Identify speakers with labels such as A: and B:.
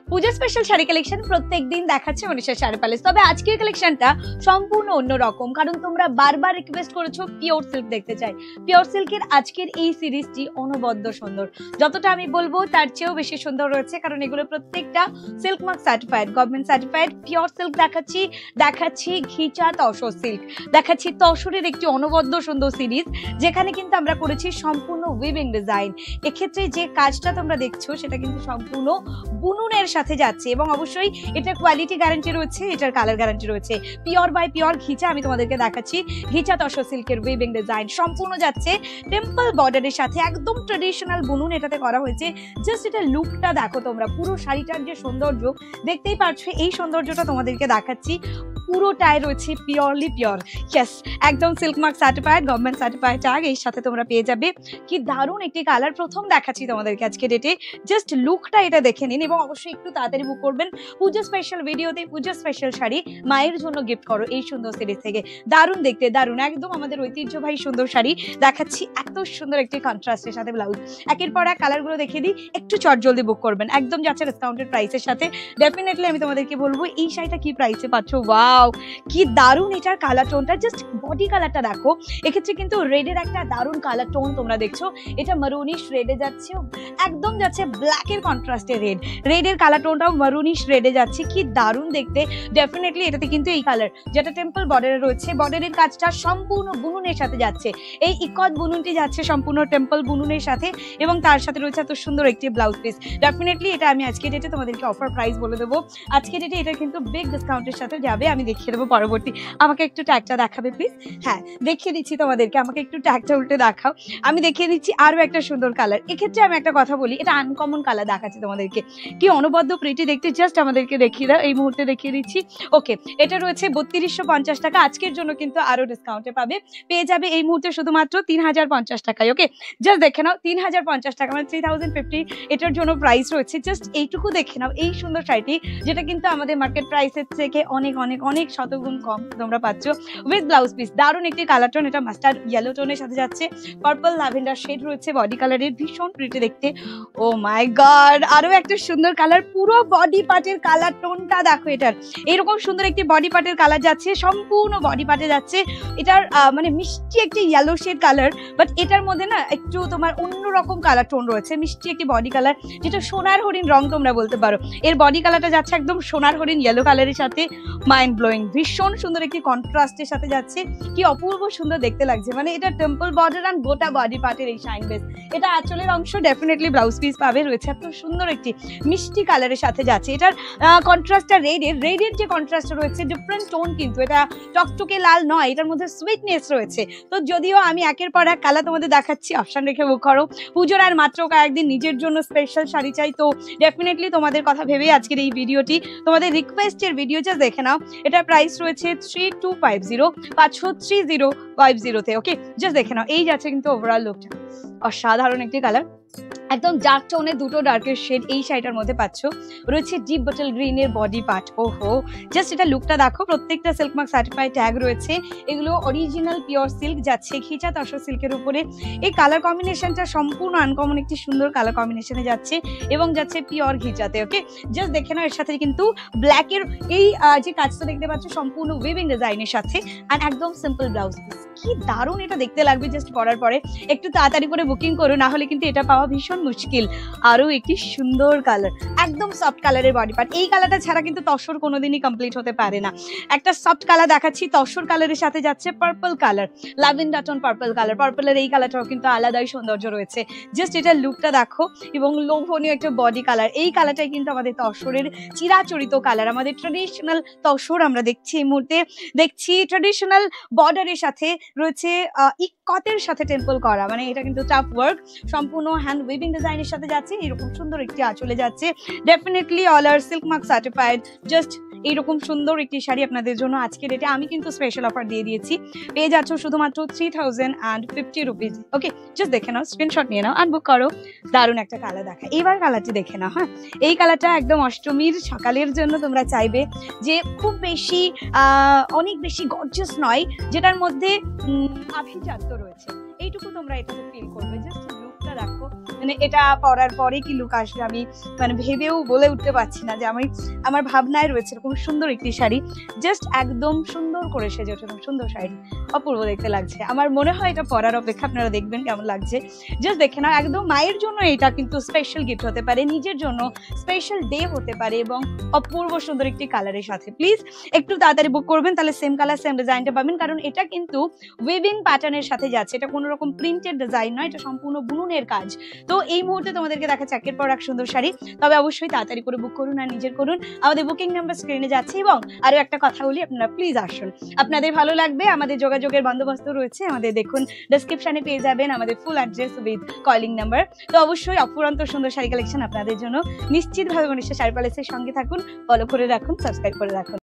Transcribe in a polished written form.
A: পূজা special sari collection প্রত্যেকদিন দেখাচ্ছে Manisha sari palace. তবে আজকের কালেকশনটা সম্পূর্ণ অন্যরকম, কারণ তোমরা বারবার রিকোয়েস্ট করেছো পিওর সিল্ক দেখতে চাই। পিওর সিল্কের আজকের এই সিরিজটি অনবদ্য সুন্দর, যতটা আমি বলবো তার চেয়েও বেশি সুন্দর রয়েছে, কারণ এগুলো প্রত্যেকটা silk mark certified, government certified pure silk দেখাচ্ছি ঘিচা তসর সিল্ক, দেখাচ্ছি তসরের একটি অনবদ্য সুন্দর সিরিজ, যেখানে কিন্তু আমরা করেছি সম্পূর্ণ উইভিং ডিজাইন। এক্ষেত্রে যে কাজটা তোমরা দেখছো সেটা কিন্তু সম্পূর্ণ বুননের সাথে যাচ্ছে, এবং অবশ্যই এটার কোয়ালিটি গ্যারান্টি রয়েছে, এটার কালার গ্যারান্টি রয়েছে। পিওর বাই পিওর ঘিচা আমি তোমাদেরকে দেখাচ্ছি, ঘিচা তসর সিল্কের উইভিং ডিজাইন সম্পূর্ণ যাচ্ছে টেম্পল বর্ডারের সাথে, একদম ট্রেডিশনাল বুনন এটাতে করা হয়েছে। জাস্ট এটা লুকটা দেখো তোমরা, পুরো শাড়িটার যে সৌন্দর্য দেখতেই পারছো, এই সৌন্দর্যটা তোমাদেরকে দেখাচ্ছি। পুরোটাই রয়েছে পিওরলি পিওর, ইয়েস একদম silk mark certified, government certified tag এর সাথে তোমরা পেয়ে যাবে। কি দারুণ একটি কালার, প্রথম দেখাচ্ছি তোমাদেরকে আজকে ডেটে। জাস্ট লুকটা এটা দেখে নিন, এবং অবশ্যই একটু তাড়াতাড়ি বুক করবেন। পূজা স্পেশাল ভিডিওতে পূজা স্পেশাল শাড়ি মায়ের জন্য গিফট করো এই সুন্দর সিরিজ থেকে। দারুণ দেখতে, দারুণ একদম আমাদের ঐতিহ্যবাহী সুন্দর শাড়ি দেখাচ্ছি, এত সুন্দর একটি কন্ট্রাস্টের সাথে ব্লাউজ। একের পর এক কালারগুলো দেখিয়ে দিই, একটু চট জলদি বুক করবেন, একদম যাচ্ছে ডিসকাউন্টেড প্রাইসের সাথে। ডেফিনেটলি আমি তোমাদেরকে বলবো এই শাড়িটা কি প্রাইসে পাচ্ছ। ওয়াও কি দারুণ এটার কালার টোনটা, জাস্ট বডি কালারটা দেখো। এক্ষেত্রে কিন্তু রেডের একটা দারুণ কালার টোন তোমরা দেখছো, এটা মারুনিশ রেডে যাচ্ছে, একদম যাচ্ছে ব্ল্যাকের কন্ট্রাস্টে রেডের কালার টোনটাও মারুনিশ রেডে যাচ্ছে, কি দারুণ দেখতে। ডেফিনেটলি এটাতে কিন্তু এই কালার যেটা টেম্পল বর্ডারে রয়েছে, বর্ডারের কাজটা সম্পূর্ণ বুনুনের সাথে যাচ্ছে, এই ইকত বুনুনটি যাচ্ছে সম্পূর্ণ টেম্পল বুনুনের সাথে, এবং তার সাথে রয়েছে এত সুন্দর একটি ব্লাউজ পিস। ডেফিনেটলি এটা আমি আজকে ডেটে তোমাদেরকে অফার প্রাইস বলে দেবো, আজকে ডেটে এটা কিন্তু বিগ ডিসকাউন্টের সাথে যাবে। আমি দেখিয়ে দেবো পরবর্তী, আমাকে একটু ট্যাগটা দেখাবে প্লিজ। হ্যাঁ দেখিয়ে দিচ্ছি তোমাদেরকে, আমাকে একটু ট্যাগটা উল্টে দেখাও, আমি দেখিয়ে দিচ্ছি আরো একটা সুন্দর কালার। এক্ষেত্রে আমি একটা কথা বলি, এটা আনকমন কালার দেখাচ্ছি তোমাদেরকে, কি অনবদ্য প্রিটি দেখতে, জাস্ট আমাদেরকে দেখিয়ে দাও, এই মুহূর্তে দেখিয়ে দিচ্ছি। ওকে, এটা রয়েছে 3250 টাকা, আজকের জন্য কিন্তু আরো ডিসকাউন্টে পাবে, পেয়ে যাবে এই মুহূর্তে শুধুমাত্র 3050 টাকায়। ওকে জাস্ট দেখে নাও, 3050 টাকা মানে 3050 এটার জন্য প্রাইস রয়েছে। জাস্ট এইটুকু দেখে নাও, এই সুন্দর শাড়িটি, যেটা কিন্তু আমাদের মার্কেট প্রাইসের থেকে অনেক অনেক অনেক শতগুণ কম তোমরা পাচ্ছ, উইথ ব্লাউজ পিস। দারুণ একটি কালার টোন, এটা মাস্টার্ড ইয়েলো টোনের সাথে যাচ্ছে, পার্পল ল্যাভেন্ডার শেড রয়েছে বডি কালারের, ভীষণ প্রিটি দেখতে। ও মাই গড, আরো একটা সুন্দর কালার, পুরো বডি পার্টের কালার টোনটা দেখো এটার, এরকম সুন্দর একটি বডি পার্টের কালার যাচ্ছে, সম্পূর্ণ বডি পার্টে যাচ্ছে। এটার মানে মিষ্টি একটি ইয়েলো শেড কালার, বাট এটার মধ্যে না একটু তোমার অন্যরকম কালার টোন রয়েছে, মিষ্টি একটি বডি কালার, যেটা সোনার হরিণ রং তোমরা বলতে পারো। এর বডি কালারটা যাচ্ছে একদম সোনার হরিণ ইয়েলো কালারের সাথে, মাইন্ড ব্লোয়িং, ভীষণ সুন্দর একটি কন্ট্রাস্টের সাথে যাচ্ছে, কি অপূর্ব সুন্দর দেখতে লাগছে। মানে এটা টেম্পল বর্ডার আর গোটা বডি পার্টের এই শাইন বেস, এটা আঁচলের অংশ, ডেফিনেটলি ব্লাউজ পিস পাবে, রয়েছে এত সুন্দর একটি মিষ্টি কালারের সাথে যাচ্ছে। এটার কন্ট্রাস্টটা রেডের যে কন্ট্রাস্ট রয়েছে, ডিফারেন্ট টোন, কিন্তু এটা টকটকে লাল নয়, এটার মধ্যে সুইটনেস রয়েছে। তো যদিও আমি একের পর এক কালার তোমাদের দেখাচ্ছি, অপশন রেখে বুক করো। পুজোর আর মাত্র কয়েকদিন, নিজের জন্য স্পেশাল শাড়ি চাই, তো ডেফিনেটলি তোমাদের কথা ভেবেই আজকের এই ভিডিওটি, তোমাদের রিকোয়েস্টের ভিডিও, জাস্ট দেখে নাও। এটার প্রাইস রয়েছে 3250 তে। ওকে জাস্ট দেখে নাও, এই যাচ্ছে কিন্তু ওভারঅল লুকটা, অসাধারণ একটি কালার, একদম ডার্ক টোনে দুটো ডার্কের শেড এই শাড়িটার মধ্যে পাচ্ছ, রয়েছে ডিপ বটল গ্রিন এর বডি পার্ট। ওহো জাস্ট এটা লুকটা দেখো, প্রত্যেকটা সিল্ক মার্ক সার্টিফাইড ট্যাগ রয়েছে, এগুলো অরিজিনাল পিওর সিল্ক যাচ্ছে ঘিচা তসর সিল্কের উপরে। এই কালার কম্বিনেশনটা সম্পূর্ণ আনকমন একটি সুন্দর কালার কম্বিনেশনে যাচ্ছে, এবং যাচ্ছে পিওর ঘিচাতে। ওকে জাস্ট দেখে নাও, এর সাথে কিন্তু ব্ল্যাকের এই যে কাজটা দেখতে পাচ্ছ সম্পূর্ণ উইভিং ডিজাইনের সাথে, আর একদম সিম্পল ব্লাউজ পিস। কি দারুণ এটা দেখতে লাগবে জাস্ট পরার পরে, একটু তাড়াতাড়ি করে বুকিং করো, না হলে কিন্তু এটা পাওয়া ভীষণ মুশকিল। আরো একটি সুন্দর কালার, একদম সফট কালারের বডি পার্ট, এই কালারটা ছাড়া কিন্তু তসর কোনোদিনই কমপ্লিট হতে পারে না। একটা সফট কালার দেখাচ্ছি, তসর কালারের সাথে যাচ্ছে purple color, lavender tone purple color, পার্পলের এই কালারটাও কিন্তু আলাদাই সৌন্দর্য রয়েছে। জাস্ট এটা লুকটা দেখো, এবং লোভনীয় একটা বডি কালার, এই কালারটাই কিন্তু আমাদের তসরের চিরাচরিত কালার, আমাদের ট্রেডিশনাল তসর আমরা দেখছি এই মুহূর্তে, দেখছি ট্রেডিশনাল বর্ডারের সাথে রয়েছে ইকতের সাথে টেম্পল করা, মানে এটা কিন্তু টাফ ওয়ার্ক, সম্পূর্ণ হ্যান্ড উইভিং ডিজাইনের সাথে যাচ্ছে, এরকম সুন্দর একটি আঁচলে যাচ্ছে, ডেফিনেটলি অল আর সিল্ক মার্ক সার্টিফাইড। জাস্ট এইরকম সুন্দর একটি শাড়ি আপনাদের জন্য আজকে রেটে আমি কিন্তু স্পেশাল অফার দিয়ে দিয়েছি, পেয়ে যাচ্ছ শুধুমাত্র 3050 রুপিস। ওকে জাস্ট দেখে নাও, স্ক্রিনশট নিয়ে নাও আর বুক করো। দারুণ একটা কালার দেখা, এবার কালারটি দেখে নাও। হ্যাঁ এই কালারটা একদম অষ্টমীর সকালের জন্য তোমরা চাইবে, যে খুব বেশি অনেক বেশি গর্জিয়াস নয়, যেটার মধ্যে আভিজাত্য রয়েছে, এইটুকু তোমরা এটাতে ফিল করবে। জাস্ট লুকটা দেখো, মানে এটা পরার পরে কি লুক আসবে আমি মানে ভেবেও বলে উঠতে পারছি না যে আমার ভাবনায় রয়েছে এরকম সুন্দর একটি শাড়ি, জাস্ট একদম সুন্দর করে সেজে ওঠে, সুন্দর শাড়ি, অপূর্ব দেখতে লাগছে। আমার মনে হয় এটা পরার অপেক্ষা আপনারা দেখবেন কেমন লাগছে, জাস্ট দেখে না। একদম মায়ের জন্য এটা কিন্তু স্পেশাল গিফট হতে পারে, নিজের জন্য স্পেশাল ডে হতে পারে, এবং অপূর্ব সুন্দর একটি কালারের সাথে। প্লিজ একটু তাড়াতাড়ি বুক করবেন, তাহলে সেম কালার সেম ডিজাইনটা পাবেন, কারণ এটা কিন্তু উইভিং প্যাটার্নের সাথে যাচ্ছে, এটা কোনো রকম প্রিন্টেড ডিজাইন নয়, এটা সম্পূর্ণ বুননের কাজ। তো এই মুহূর্তে তোমাদেরকে দেখাচ্ছে একের পর এক সুন্দর শাড়ি, তবে অবশ্যই তাড়াতাড়ি করে বুক করুন আর নিজের করুন। আমাদের বুকিং নাম্বার স্ক্রিনে যাচ্ছে, এবং আরো একটা কথা বলি, আপনারা প্লিজ আসুন, আপনাদের ভালো লাগবে। আমাদের যোগাযোগের বন্দোবস্ত রয়েছে, আমাদের দেখুন ডেসক্রিপশনে পেয়ে যাবেন আমাদের full address with calling number. তো অবশ্যই অফুরন্ত সুন্দর শাড়ি কালেকশন আপনাদের জন্য, নিশ্চিতভাবে মনীষা শাড়ি প্যালেসের সঙ্গে থাকুন, ফলো করে রাখুন, সাবস্ক্রাইব করে রাখুন।